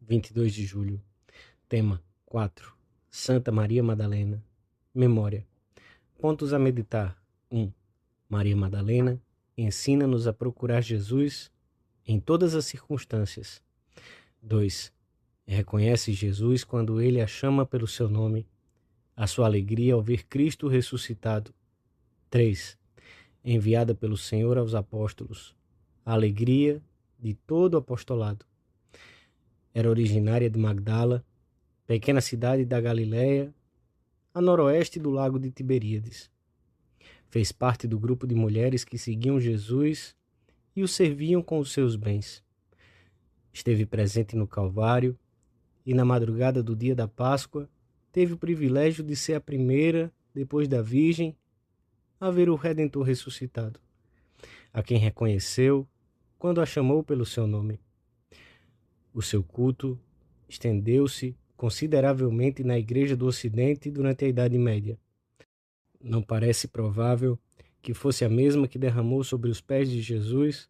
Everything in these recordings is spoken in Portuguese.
22 de julho. Tema 4. Santa Maria Madalena. Memória. Pontos a meditar. 1. Maria Madalena ensina-nos a procurar Jesus em todas as circunstâncias. 2. Reconhece Jesus quando ele a chama pelo seu nome. A sua alegria ao ver Cristo ressuscitado. 3. Enviada pelo Senhor aos apóstolos. A alegria de todo o apostolado. Era originária de Magdala, pequena cidade da Galiléia, a noroeste do lago de Tiberíades. Fez parte do grupo de mulheres que seguiam Jesus e o serviam com os seus bens. Esteve presente no Calvário e, na madrugada do dia da Páscoa, teve o privilégio de ser a primeira, depois da Virgem, a ver o Redentor ressuscitado, a quem reconheceu quando a chamou pelo seu nome. O seu culto estendeu-se consideravelmente na Igreja do Ocidente durante a Idade Média. Não parece provável que fosse a mesma que derramou sobre os pés de Jesus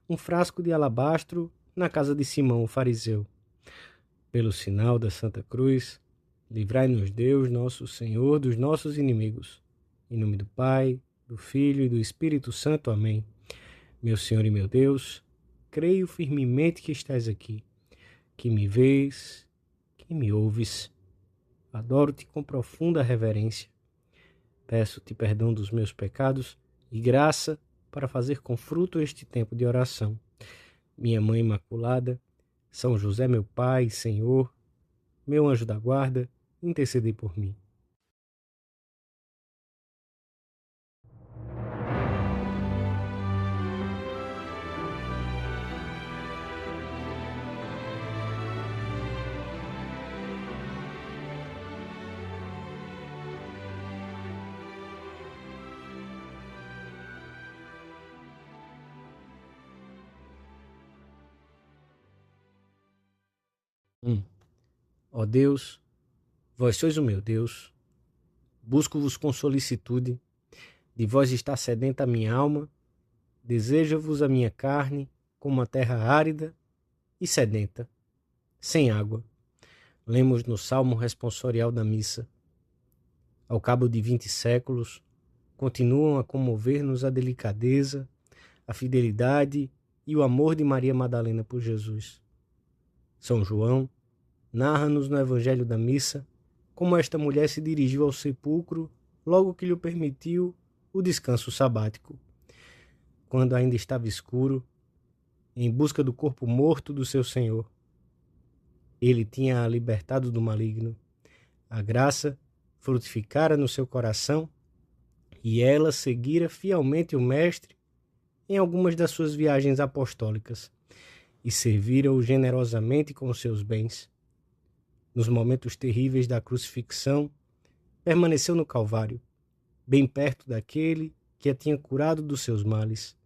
um frasco de alabastro na casa de Simão, o fariseu. Pelo sinal da Santa Cruz, livrai-nos Deus, nosso Senhor, dos nossos inimigos. Em nome do Pai, do Filho e do Espírito Santo. Amém. Meu Senhor e meu Deus, creio firmemente que estás aqui, que me vês, que me ouves. Adoro-te com profunda reverência. Peço-te perdão dos meus pecados e graça para fazer com fruto este tempo de oração. Minha Mãe Imaculada, São José, meu Pai e Senhor, meu anjo da guarda, intercedei por mim. Ó Deus, vós sois o meu Deus, busco-vos com solicitude, de vós está sedenta a minha alma, deseja-vos a minha carne como a terra árida e sedenta, sem água. Lemos no Salmo responsorial da missa. Ao cabo de 20 séculos, continuam a comover-nos a delicadeza, a fidelidade e o amor de Maria Madalena por Jesus. São João narra-nos no Evangelho da Missa como esta mulher se dirigiu ao sepulcro logo que lhe permitiu o descanso sabático. Quando ainda estava escuro, em busca do corpo morto do seu Senhor. Ele tinha-a libertado do maligno. A graça frutificara no seu coração e ela seguira fielmente o Mestre em algumas das suas viagens apostólicas e servira-o generosamente com os seus bens. Nos momentos terríveis da crucifixão, permaneceu no Calvário, bem perto daquele que a tinha curado dos seus males.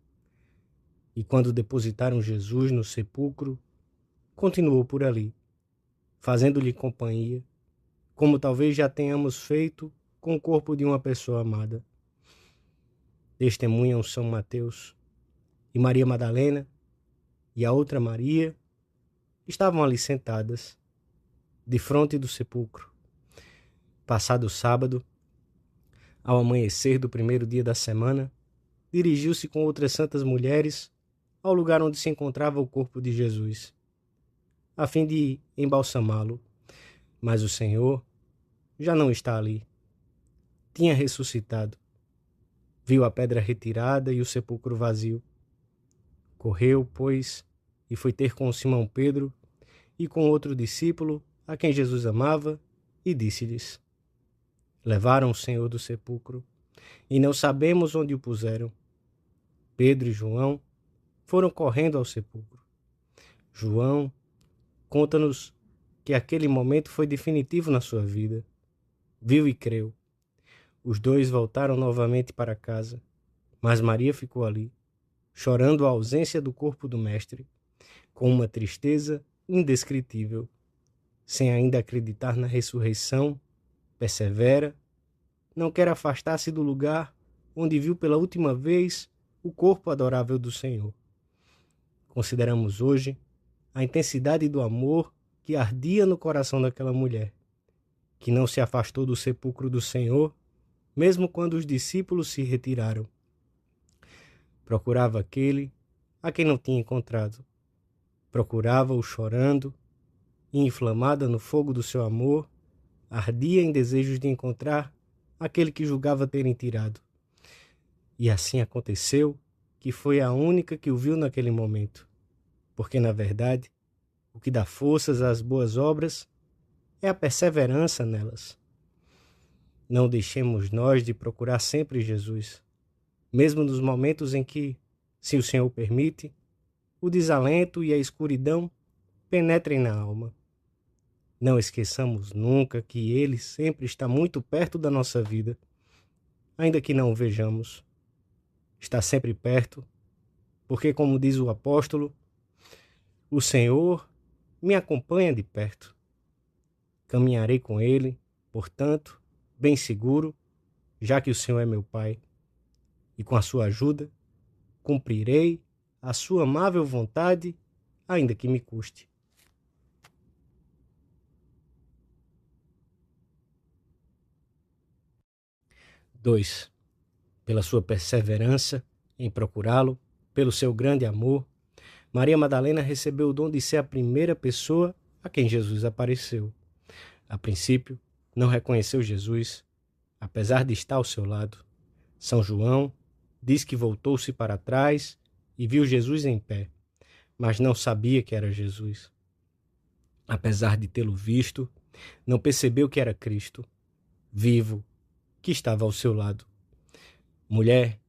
E quando depositaram Jesus no sepulcro, continuou por ali, fazendo-lhe companhia, como talvez já tenhamos feito com o corpo de uma pessoa amada. Testemunham São Mateus e Maria Madalena e a outra Maria estavam ali sentadas, de fronte do sepulcro. Passado o sábado, ao amanhecer do primeiro dia da semana, dirigiu-se com outras santas mulheres ao lugar onde se encontrava o corpo de Jesus, a fim de embalsamá-lo. Mas o Senhor já não está ali. Tinha ressuscitado. Viu a pedra retirada e o sepulcro vazio. Correu, pois, e foi ter com Simão Pedro e com outro discípulo, a quem Jesus amava, e disse-lhes: levaram o Senhor do sepulcro, e não sabemos onde o puseram. Pedro e João foram correndo ao sepulcro. João conta-nos que aquele momento foi definitivo na sua vida. Viu e creu. Os dois voltaram novamente para casa, mas Maria ficou ali, chorando a ausência do corpo do Mestre, com uma tristeza indescritível. Sem ainda acreditar na ressurreição, persevera, não quer afastar-se do lugar onde viu pela última vez o corpo adorável do Senhor. Consideramos hoje a intensidade do amor que ardia no coração daquela mulher, que não se afastou do sepulcro do Senhor, mesmo quando os discípulos se retiraram. Procurava aquele a quem não tinha encontrado. Procurava-o chorando, e inflamada no fogo do seu amor, ardia em desejos de encontrar aquele que julgava terem tirado. E assim aconteceu que foi a única que o viu naquele momento, porque, na verdade, o que dá forças às boas obras é a perseverança nelas. Não deixemos nós de procurar sempre Jesus, mesmo nos momentos em que, se o Senhor permite, o desalento e a escuridão penetrem na alma. Não esqueçamos nunca que Ele sempre está muito perto da nossa vida, ainda que não o vejamos. Está sempre perto, porque, como diz o apóstolo, o Senhor me acompanha de perto. Caminharei com Ele, portanto, bem seguro, já que o Senhor é meu Pai, e com a sua ajuda, cumprirei a sua amável vontade, ainda que me custe. Dois, pela sua perseverança em procurá-lo, pelo seu grande amor, Maria Madalena recebeu o dom de ser a primeira pessoa a quem Jesus apareceu. A princípio, não reconheceu Jesus, apesar de estar ao seu lado. São João diz que voltou-se para trás e viu Jesus em pé, mas não sabia que era Jesus. Apesar de tê-lo visto, não percebeu que era Cristo, vivo, que estava ao seu lado. Mulher,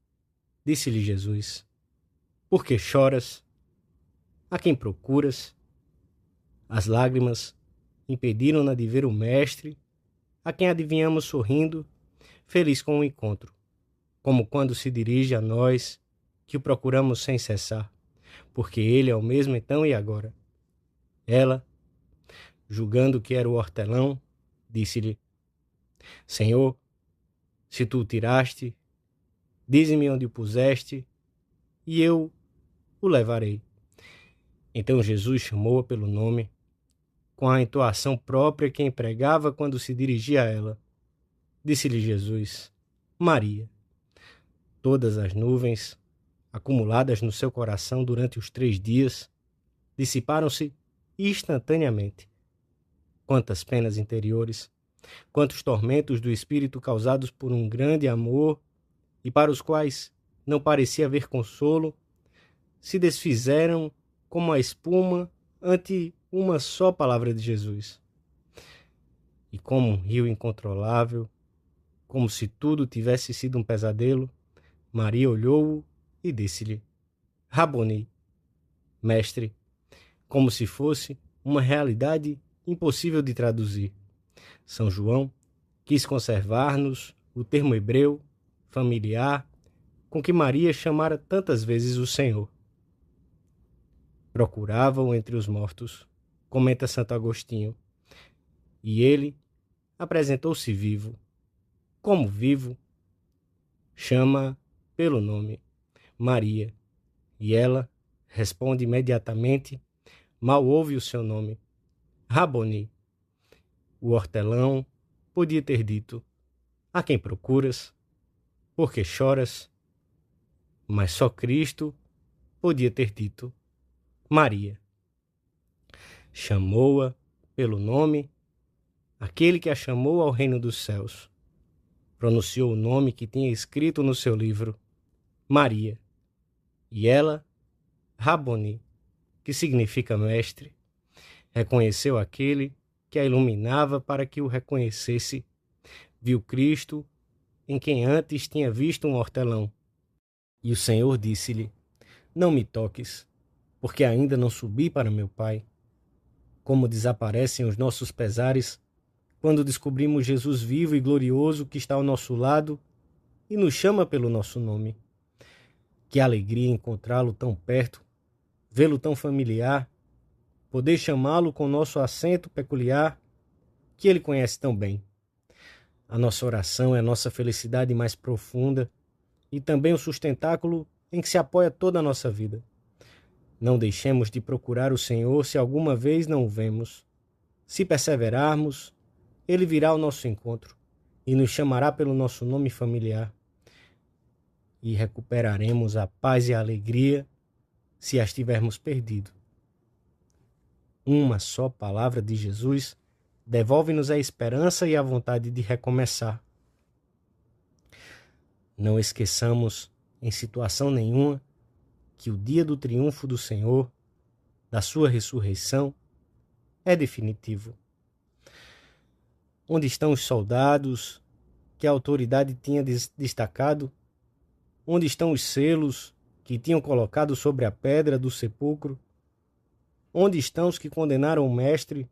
disse-lhe Jesus, por que choras? A quem procuras? As lágrimas impediram-na de ver o Mestre, a quem adivinhamos sorrindo, feliz com o encontro, como quando se dirige a nós, que o procuramos sem cessar, porque ele é o mesmo então e agora. Ela, julgando que era o hortelão, disse-lhe, Senhor, se tu o tiraste, dize-me onde o puseste, e eu o levarei. Então Jesus chamou-a pelo nome, com a entoação própria que empregava quando se dirigia a ela. Disse-lhe Jesus, Maria. Todas as nuvens, acumuladas no seu coração durante os 3 dias, dissiparam-se instantaneamente. Quantas penas interiores, quantos tormentos do espírito causados por um grande amor e para os quais não parecia haver consolo, se desfizeram como a espuma ante uma só palavra de Jesus. E como um rio incontrolável, como se tudo tivesse sido um pesadelo, Maria olhou-o e disse-lhe, Raboni, mestre, como se fosse uma realidade impossível de traduzir. São João quis conservar-nos o termo hebreu, familiar, com que Maria chamara tantas vezes o Senhor. Procurava-o entre os mortos, comenta Santo Agostinho, e ele apresentou-se vivo. Como vivo, chama pelo nome, Maria, e ela responde imediatamente, mal ouve o seu nome, Raboni. O hortelão podia ter dito, a quem procuras? Por que choras? Mas só Cristo podia ter dito, Maria. Chamou-a pelo nome, aquele que a chamou ao reino dos céus. Pronunciou o nome que tinha escrito no seu livro, Maria. E ela, Raboni, que significa mestre, reconheceu aquele que a iluminava para que o reconhecesse. Viu Cristo, em quem antes tinha visto um hortelão. E o Senhor disse-lhe, não me toques, porque ainda não subi para meu Pai. Como desaparecem os nossos pesares quando descobrimos Jesus vivo e glorioso que está ao nosso lado e nos chama pelo nosso nome. Que alegria encontrá-lo tão perto, vê-lo tão familiar, poder chamá-lo com nosso acento peculiar, que ele conhece tão bem. A nossa oração é a nossa felicidade mais profunda e também o sustentáculo em que se apoia toda a nossa vida. Não deixemos de procurar o Senhor se alguma vez não o vemos. Se perseverarmos, ele virá ao nosso encontro e nos chamará pelo nosso nome familiar, e recuperaremos a paz e a alegria se as tivermos perdido. Uma só palavra de Jesus devolve-nos a esperança e a vontade de recomeçar. Não esqueçamos, em situação nenhuma, que o dia do triunfo do Senhor, da sua ressurreição, é definitivo. Onde estão os soldados que a autoridade tinha destacado? Onde estão os selos que tinham colocado sobre a pedra do sepulcro? Onde estão os que condenaram o Mestre?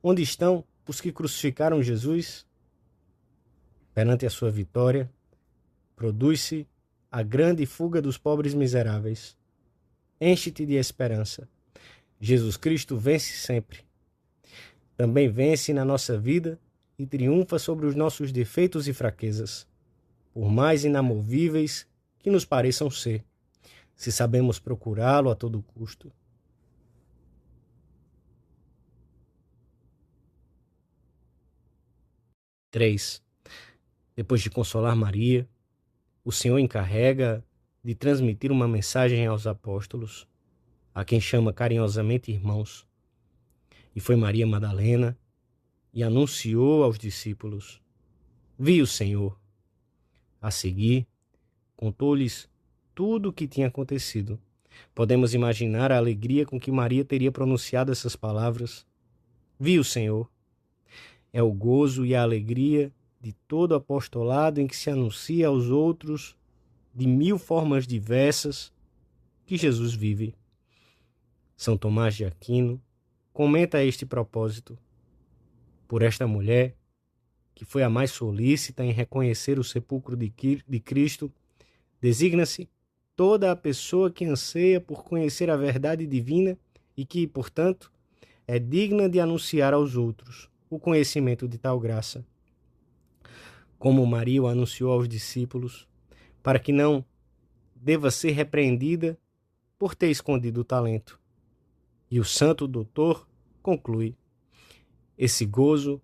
Onde estão os que crucificaram Jesus? Perante a sua vitória, produz-se a grande fuga dos pobres miseráveis. Enche-te de esperança. Jesus Cristo vence sempre. Também vence na nossa vida e triunfa sobre os nossos defeitos e fraquezas, por mais inamovíveis que nos pareçam ser, se sabemos procurá-lo a todo custo. Três. Depois de consolar Maria, o Senhor encarrega de transmitir uma mensagem aos apóstolos, a quem chama carinhosamente irmãos. E foi Maria Madalena e anunciou aos discípulos: Vi o Senhor. A seguir, contou-lhes tudo o que tinha acontecido. Podemos imaginar a alegria com que Maria teria pronunciado essas palavras. Vi o Senhor. É o gozo e a alegria de todo apostolado em que se anuncia aos outros, de 1000 formas diversas, que Jesus vive. São Tomás de Aquino comenta a este propósito: por esta mulher, que foi a mais solícita em reconhecer o sepulcro de Cristo, designa-se toda a pessoa que anseia por conhecer a verdade divina e que, portanto, é digna de anunciar aos outros o conhecimento de tal graça. Como Maria o anunciou aos discípulos, para que não deva ser repreendida por ter escondido o talento. E o santo doutor conclui: esse gozo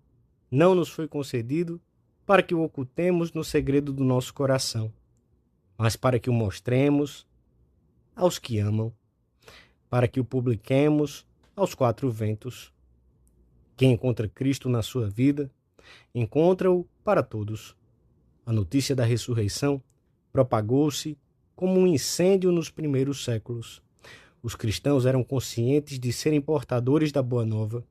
não nos foi concedido para que o ocultemos no segredo do nosso coração, mas para que o mostremos aos que amam, para que o publiquemos aos 4 ventos. Quem encontra Cristo na sua vida, encontra-o para todos. A notícia da ressurreição propagou-se como um incêndio nos primeiros séculos. Os cristãos eram conscientes de serem portadores da Boa Nova,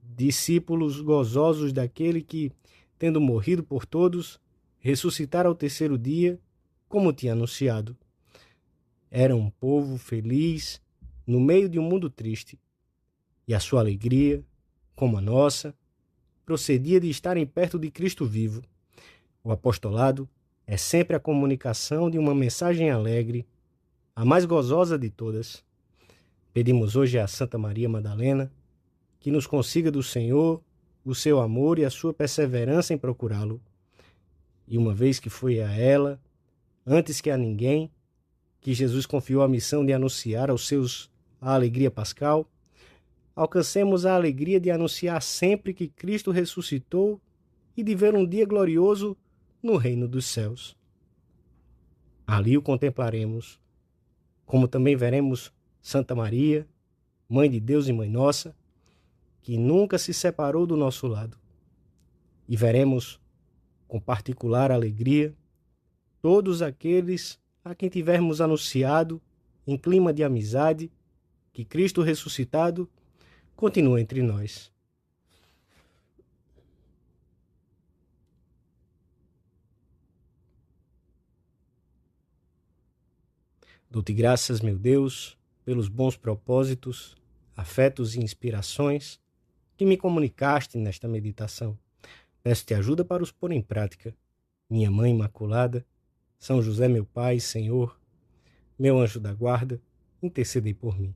discípulos gozosos daquele que, tendo morrido por todos, ressuscitara ao 3º dia, como tinha anunciado. Era um povo feliz no meio de um mundo triste, e a sua alegria, como a nossa, procedia de estarem perto de Cristo vivo. O apostolado é sempre a comunicação de uma mensagem alegre, a mais gozosa de todas. Pedimos hoje a Santa Maria Madalena que nos consiga do Senhor o seu amor e a sua perseverança em procurá-lo. E uma vez que foi a ela, antes que a ninguém, que Jesus confiou a missão de anunciar aos seus a alegria pascal, alcancemos a alegria de anunciar sempre que Cristo ressuscitou e de ver um dia glorioso no reino dos céus. Ali o contemplaremos, como também veremos Santa Maria, Mãe de Deus e Mãe Nossa, que nunca se separou do nosso lado. E veremos com particular alegria todos aqueles a quem tivermos anunciado, em clima de amizade, que Cristo ressuscitado continua entre nós. Dou-te graças, meu Deus, pelos bons propósitos, afetos e inspirações que me comunicaste nesta meditação. Peço-te ajuda para os pôr em prática. Minha Mãe Imaculada, São José, meu Pai, Senhor, meu anjo da guarda, intercedei por mim.